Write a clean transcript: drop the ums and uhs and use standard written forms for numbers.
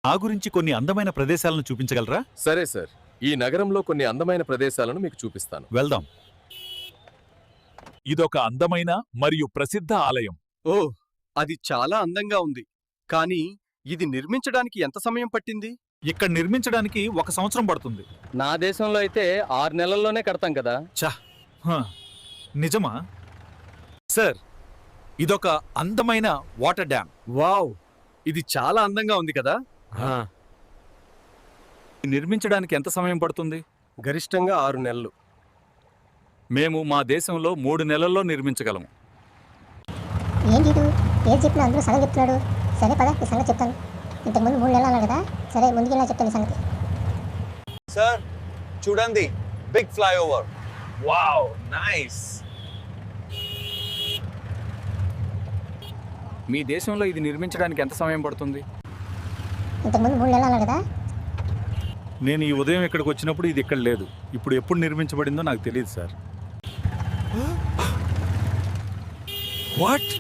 ఆ గురించి కొన్ని అందమైన ప్రదేశాలను చూపించగలరా? సరే సార్, ఈ నగరంలో కొన్ని అందమైన ప్రదేశాలను మీకు చూపిస్తాను. వెళ్దాం. ఇదొక అందమైన మరియు ప్రసిద్ధ ఆలయం. ఓ, అది చాలా అందంగా ఉంది. కానీ ఇది నిర్మించడానికి ఎంత సమయం పట్టింది? ఇక్కడ నిర్మించడానికి 1 సంవత్సరం పడుతుంది. నా దేశంలో అయితే 6 నెలల్లోనే కడతాం కదా. హ, నిజమా? సార్, ఇదొక అందమైన వాటర్ డ్యామ్. వావ్, ఇది చాలా అందంగా ఉంది కదా. నిర్మించడానికి ఎంత సమయం పడుతుంది? గరిష్టంగా 6 నెలలు. మేము మా దేశంలో 3 నెలల్లో నిర్మించగలము. ఏంటి ఇది? ఏది చెప్పినా అందరూ సగం చెప్తున్నాడు. సరే పద, ఈ సంగతి చెప్తాను. ఇంతకుముందు 3 నెలలు అన్నాడు కదా. సరే, ముందుకెళ్ళినా చెప్తాను ఈ సంగతి. సార్ చూడండి, బిగ్ ఫ్లైఓవర్. Wow, nice. మీ దేశంలో ఇది నిర్మించడానికి ఎంత సమయం పడుతుంది? ఇంతకుముందు 3 నెలలు అన్నాడు కదా. నేను ఈ ఉదయం ఇక్కడికి వచ్చినప్పుడు ఇది ఇక్కడ లేదు. ఇప్పుడు ఎప్పుడు నిర్మించబడిందో నాకు తెలియదు సార్. వాట్?